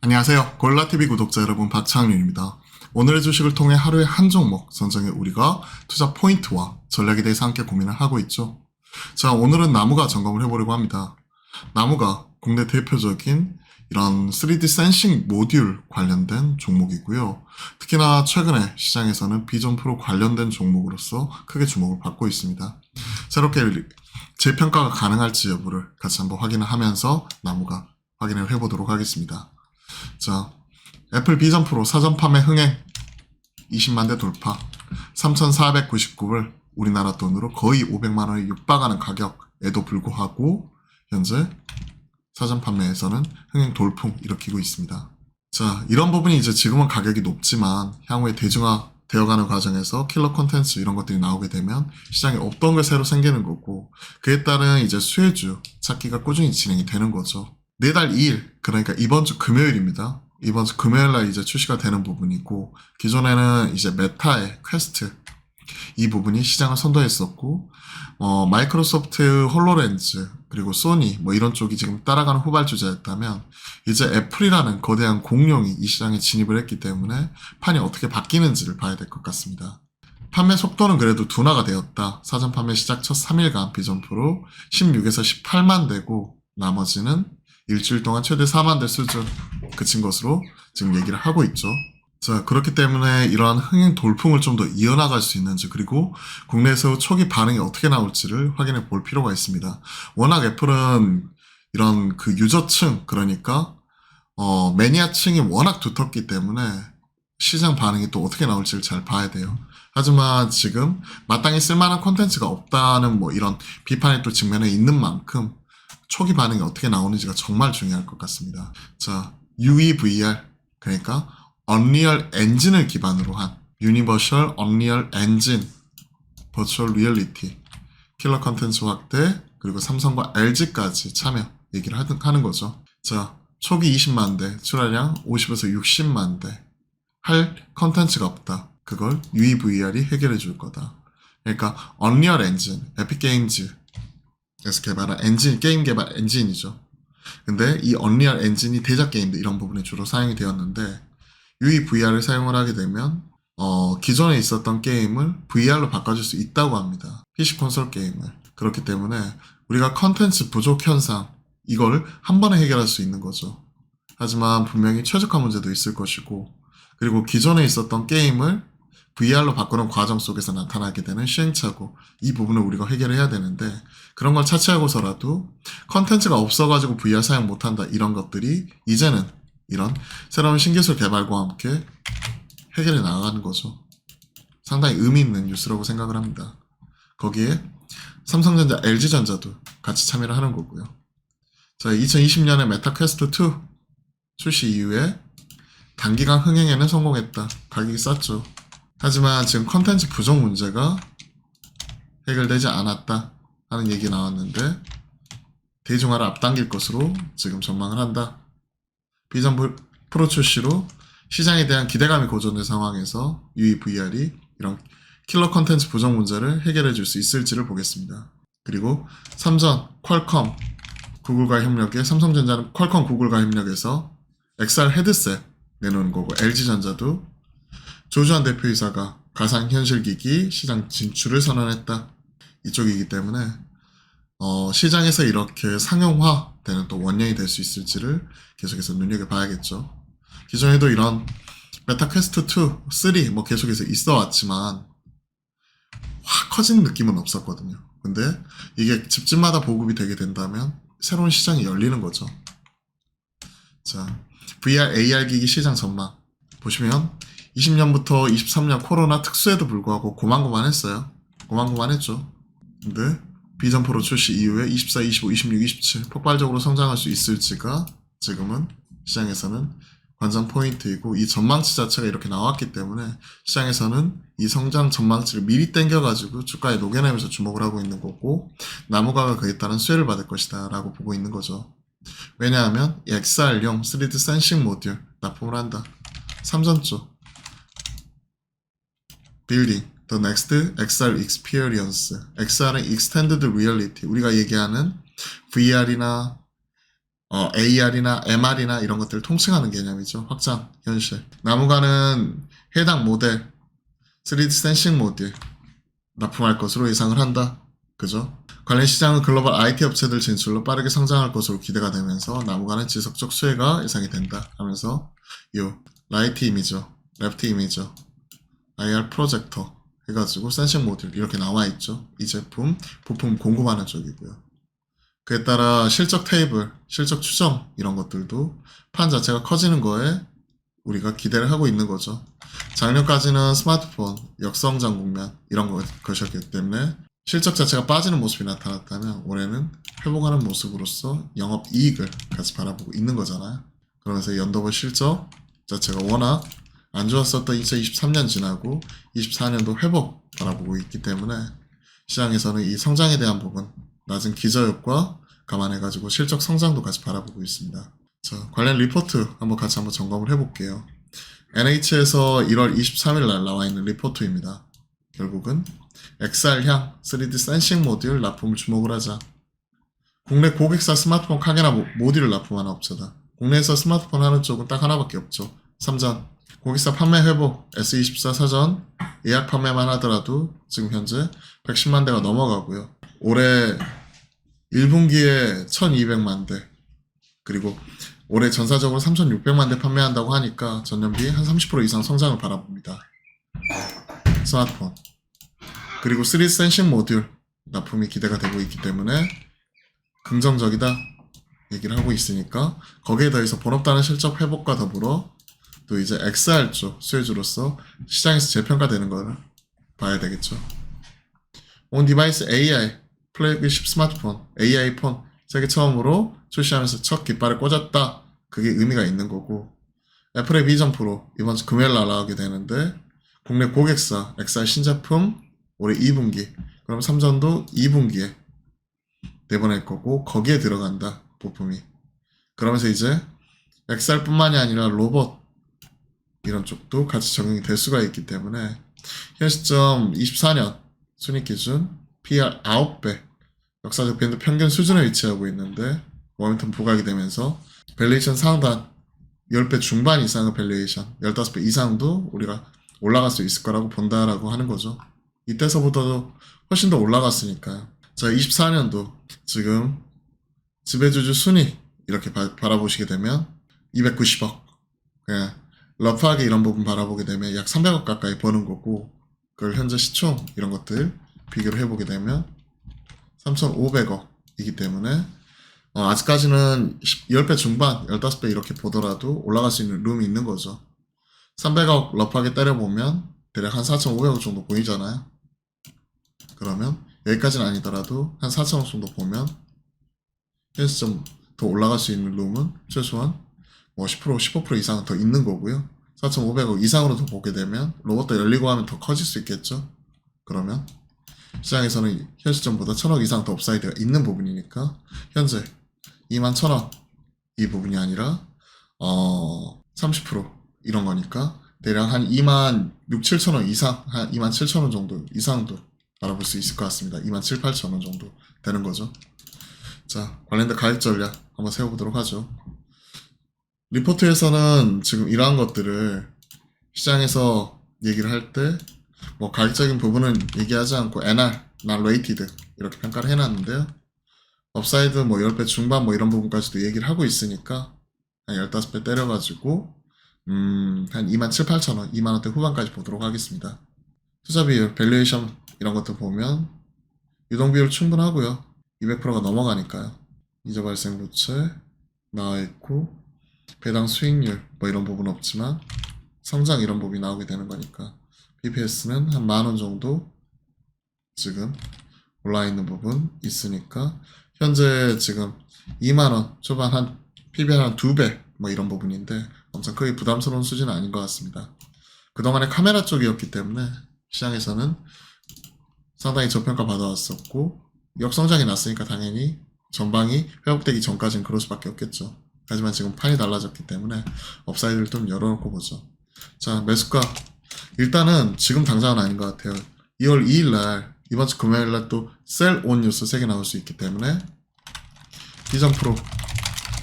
안녕하세요. 골라TV 구독자 여러분, 박창윤입니다. 오늘의 주식을 통해 하루에 한 종목 선정해 우리가 투자 포인트와 전략에 대해서 함께 고민을 하고 있죠. 자, 오늘은 나무가 점검을 해보려고 합니다. 나무가 국내 대표적인 이런 3D 센싱 모듈 관련된 종목이고요. 특히나 최근에 시장에서는 비전 프로 관련된 종목으로서 크게 주목을 받고 있습니다. 새롭게 재평가가 가능할지 여부를 같이 한번 확인을 하면서 나무가 확인을 해보도록 하겠습니다. 자, 애플 비전 프로 사전 판매 흥행 20만 대 돌파, 3,499불, 우리나라 돈으로 거의 500만 원에 육박하는 가격에도 불구하고 현재 사전 판매에서는 흥행 돌풍 일으키고 있습니다. 자, 이런 부분이 이제 지금은 가격이 높지만 향후에 대중화 되어가는 과정에서 킬러 콘텐츠 이런 것들이 나오게 되면 시장에 없던 게 새로 생기는 거고, 그에 따른 이제 수혜주 찾기가 꾸준히 진행이 되는 거죠. 내달 2일, 그러니까 이번 주 금요일입니다. 이번 주 금요일날 이제 출시가 되는 부분이고, 기존에는 이제 메타의 퀘스트 이 부분이 시장을 선도했었고, 마이크로소프트 홀로렌즈 그리고 소니 뭐 이런 쪽이 지금 따라가는 후발주자였다면, 이제 애플이라는 거대한 공룡이 이 시장에 진입을 했기 때문에 판이 어떻게 바뀌는지를 봐야 될 것 같습니다. 판매 속도는 그래도 둔화가 되었다. 사전 판매 시작 첫 3일간 비전 프로 16에서 18만 대고, 나머지는 일주일 동안 최대 4만 대 수준 그친 것으로 지금 얘기를 하고 있죠. 자, 그렇기 때문에 이러한 흥행 돌풍을 좀 더 이어나갈 수 있는지, 그리고 국내에서 초기 반응이 어떻게 나올지를 확인해 볼 필요가 있습니다. 워낙 애플은 이런 그 유저층, 그러니까 매니아층이 워낙 두텁기 때문에 시장 반응이 또 어떻게 나올지를 잘 봐야 돼요. 하지만 지금 마땅히 쓸만한 콘텐츠가 없다는 뭐 이런 비판이 또 직면에 있는 만큼 초기 반응이 어떻게 나오는지가 정말 중요할 것 같습니다. 자, UEVR, 그러니까 Unreal Engine을 기반으로 한 Universal Unreal Engine Virtual Reality 킬러 컨텐츠 확대, 그리고 삼성과 LG까지 참여 얘기를 하는 거죠. 자, 초기 20만 대, 출하량 50에서 60만 대, 할 컨텐츠가 없다. 그걸 UEVR이 해결해 줄 거다. 그러니까 Unreal Engine, 에픽 게임즈에서 개발한 엔진, 게임 개발 엔진이죠. 근데 이 Unreal 엔진이 대작 게임들 이런 부분에 주로 사용이 되었는데, UEVR을 사용을 하게 되면 기존에 있었던 게임을 VR로 바꿔줄 수 있다고 합니다. PC 콘솔 게임을. 그렇기 때문에 우리가 컨텐츠 부족 현상, 이걸 한 번에 해결할 수 있는 거죠. 하지만 분명히 최적화 문제도 있을 것이고, 그리고 기존에 있었던 게임을 VR로 바꾸는 과정 속에서 나타나게 되는 시행착오, 이 부분을 우리가 해결해야 되는데, 그런 걸 차치하고서라도 컨텐츠가 없어가지고 VR 사용 못한다, 이런 것들이 이제는 이런 새로운 신기술 개발과 함께 해결해 나가는 거죠. 상당히 의미 있는 뉴스라고 생각을 합니다. 거기에 삼성전자, LG전자도 같이 참여를 하는 거고요. 자, 2020년에 메타 퀘스트 2 출시 이후에 단기간 흥행에는 성공했다. 가격이 쌌죠. 하지만 지금 컨텐츠 부족 문제가 해결되지 않았다 하는 얘기 나왔는데, 대중화를 앞당길 것으로 지금 전망을 한다. 비전 프로 출시로 시장에 대한 기대감이 고조된 상황에서 UEVR이 이런 킬러 컨텐츠 부족 문제를 해결해 줄 수 있을지를 보겠습니다. 그리고 삼전, 퀄컴, 구글과 협력해, 삼성전자는 퀄컴, 구글과 협력해서 XR 헤드셋 내놓는 거고, LG전자도 조주환 대표이사가 가상현실기기 시장 진출을 선언했다. 이쪽이기 때문에 시장에서 이렇게 상용화되는 또 원년이 될 수 있을지를 계속해서 눈여겨봐야겠죠. 기존에도 이런 메타 퀘스트 2, 3 뭐 계속해서 있어 왔지만 확 커지는 느낌은 없었거든요. 근데 이게 집집마다 보급이 되게 된다면 새로운 시장이 열리는 거죠. 자, VR, AR 기기 시장 전망 보시면 20년부터 23년 코로나 특수에도 불구하고 고만고만했어요. 고만고만했죠. 근데 비전 프로 출시 이후에 24, 25, 26, 27 폭발적으로 성장할 수 있을지가 지금은 시장에서는 관전 포인트이고, 이 전망치 자체가 이렇게 나왔기 때문에 시장에서는 이 성장 전망치를 미리 땡겨가지고 주가에 녹여내면서 주목을 하고 있는 거고, 나무가가 그에 따른 수혜를 받을 것이다 라고 보고 있는 거죠. 왜냐하면 이 XR용 3D 센싱 모듈 납품을 한다. 삼전 쪽 빌딩 The Next XR Experience, XR은 Extended Reality, 우리가 얘기하는 VR이나 AR이나 MR이나 이런 것들을 통칭하는 개념이죠. 확장, 현실. 나무가는 해당 모델, 3D 센싱 모듈 납품할 것으로 예상을 한다. 그죠? 관련 시장은 글로벌 IT 업체들 진출로 빠르게 성장할 것으로 기대가 되면서 나무가는 지속적 수혜가 예상이 된다 하면서 요 라이트 이미저, 레프트 이미저, IR 프로젝터 해가지고 센싱 모듈 이렇게 나와 있죠. 이 제품 부품 공급하는 쪽이고요. 그에 따라 실적 테이블, 실적 추정 이런 것들도 판 자체가 커지는 거에 우리가 기대를 하고 있는 거죠. 작년까지는 스마트폰, 역성장 국면 이런 것이었기 때문에 실적 자체가 빠지는 모습이 나타났다면 올해는 회복하는 모습으로서 영업이익을 같이 바라보고 있는 거잖아요. 그러면서 연도별 실적 자체가 워낙 안 좋았었던 2023년 지나고 24년도 회복 바라보고 있기 때문에 시장에서는 이 성장에 대한 부분, 낮은 기저효과 감안해가지고 실적 성장도 같이 바라보고 있습니다. 자, 관련 리포트 같이 점검을 해볼게요. NH에서 1월 23일 날 나와 있는 리포트입니다. 결국은 XR향 3D 센싱 모듈 납품을 주목을 하자. 국내 고객사 스마트폰 카메라 모듈을 납품하는 업체다. 국내에서 스마트폰 하는 쪽은 딱 하나밖에 없죠. 삼전. 고객사 판매 회복, S24 사전, 예약 판매만 하더라도 지금 현재 110만 대가 넘어가고요. 올해 1분기에 1200만 대, 그리고 올해 전사적으로 3600만 대 판매한다고 하니까 전년비 한 30% 이상 성장을 바라봅니다. 스마트폰. 그리고 3D 센싱 모듈 납품이 기대가 되고 있기 때문에 긍정적이다 얘기를 하고 있으니까 거기에 더해서 본업단의 실적 회복과 더불어 또 이제 XR 쪽 수혜주로서 시장에서 재평가되는 걸 봐야 되겠죠. 온 디바이스 AI 플래그십 스마트폰 AI 폰 세계 처음으로 출시하면서 첫 깃발을 꽂았다. 그게 의미가 있는 거고 애플의 비전 프로 이번 주 금요일 날 나오게 되는데 국내 고객사 XR 신제품 올해 2분기 그럼 삼전도 2분기에 내보낼 거고 거기에 들어간다 부품이. 그러면서 이제 XR뿐만이 아니라 로봇 이런 쪽도 같이 적용이 될 수가 있기 때문에 현 시점 24년 순이익기준 PR 9배 역사적 밴드 평균 수준에 위치하고 있는데 모멘텀 부각이 되면서 밸류에이션 상단 10배 중반 이상의 밸류에이션 15배 이상도 우리가 올라갈 수 있을 거라고 본다라고 하는 거죠. 이때서부터도 훨씬 더 올라갔으니까요. 자, 24년도 지금 지배주주 순위 이렇게 바라보시게 되면 290억. 그냥 러프하게 이런 부분 바라보게 되면 약 300억 가까이 버는 거고 그걸 현재 시총 이런 것들 비교를 해보게 되면 3,500억이기 때문에 아직까지는 10배 중반, 15배 이렇게 보더라도 올라갈 수 있는 룸이 있는 거죠. 300억 러프하게 때려보면 대략 한 4,500억 정도 보이잖아요. 그러면 여기까지는 아니더라도 한 4,000억 정도 보면 현 시점 더 올라갈 수 있는 룸은 최소한 10%, 15% 이상은 더 있는 거고요. 4,500억 이상으로 더 보게 되면 로봇도 열리고 하면 더 커질 수 있겠죠. 그러면 시장에서는 현 시점보다 1,000억 이상 더 업사이드가 있는 부분이니까 현재 21,000억 이 부분이 아니라 30% 이런 거니까 대략 한 26,000, 7,000원 이상, 한 27,000원 정도 이상도 알아볼 수 있을 것 같습니다. 27,000, 8,000원 정도 되는 거죠. 자, 관련된 가격 전략 한번 세워보도록 하죠. 리포트에서는 지금 이러한 것들을 시장에서 얘기를 할 때 뭐 가격적인 부분은 얘기하지 않고 NR, Not Rated 이렇게 평가를 해놨는데요. 업사이드 뭐 10배 중반 뭐 이런 부분까지도 얘기를 하고 있으니까 한 15배 때려가지고 한 27,000, 8,000원, 2만원대 후반까지 보도록 하겠습니다. 투자 비율, 밸류에이션 이런 것들 보면 유동 비율 충분하고요. 200%가 넘어가니까요. 이자 발생 부채 나와있고 배당 수익률 뭐 이런 부분 없지만 성장 이런 부분이 나오게 되는 거니까 BPS는 한 10,000원 정도 지금 올라있는 부분 있으니까 현재 지금 2만원 초반 한 PBR 한 2배 뭐 이런 부분인데 엄청 크게 부담스러운 수준은 아닌 것 같습니다. 그동안에 카메라 쪽이었기 때문에 시장에서는 상당히 저평가 받아왔었고 역성장이 났으니까 당연히 전방이 회복되기 전까지는 그럴 수밖에 없겠죠. 하지만 지금 판이 달라졌기 때문에 업사이드를 좀 열어놓고 보죠. 자, 매수가 일단은 지금 당장은 아닌 것 같아요. 2월 2일 날 이번 주 금요일 날 또 셀 온 뉴스 3개 나올 수 있기 때문에 비전 프로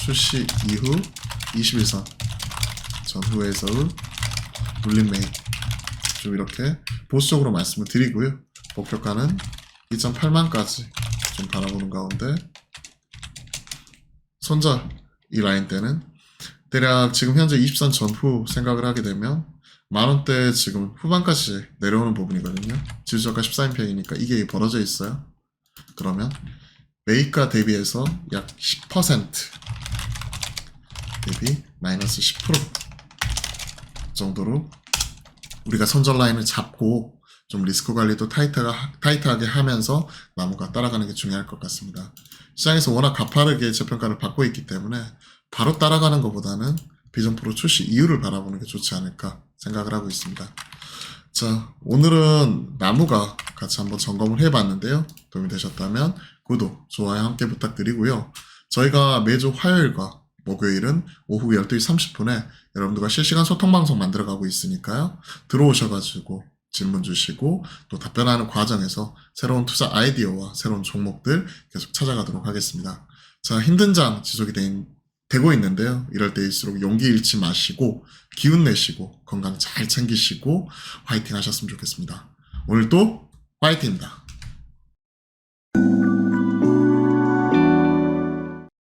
출시 이후 21선 전후에서의 물린 매입 좀 이렇게 보수적으로 말씀을 드리고요. 목표가는 2.8만까지 좀 바라보는 가운데 손절 이 라인 때는 대략 지금 현재 20선 전후 생각을 하게 되면 만원대 지금 후반까지 내려오는 부분이거든요. 지수저가 14인평이니까 이게 벌어져 있어요. 그러면 매입가 대비해서 약 10% 대비 마이너스 10% 정도로 우리가 손절 라인을 잡고 좀 리스크 관리도 타이트하게 하면서 나무가 따라가는 게 중요할 것 같습니다. 시장에서 워낙 가파르게 저평가를 받고 있기 때문에 바로 따라가는 것보다는 비전 프로 출시 이유를 바라보는 게 좋지 않을까 생각을 하고 있습니다. 자, 오늘은 나무가 같이 한번 점검을 해봤는데요. 도움이 되셨다면 구독, 좋아요 함께 부탁드리고요. 저희가 매주 화요일과 목요일은 오후 12시 30분에 여러분들과 실시간 소통 방송 만들어가고 있으니까요. 들어오셔가지고 질문 주시고 또 답변하는 과정에서 새로운 투자 아이디어와 새로운 종목들 계속 찾아가도록 하겠습니다. 자, 힘든 장 지속이 되고 있는데요. 이럴 때일수록 용기 잃지 마시고 기운 내시고 건강 잘 챙기시고 화이팅 하셨으면 좋겠습니다. 오늘도 화이팅입니다.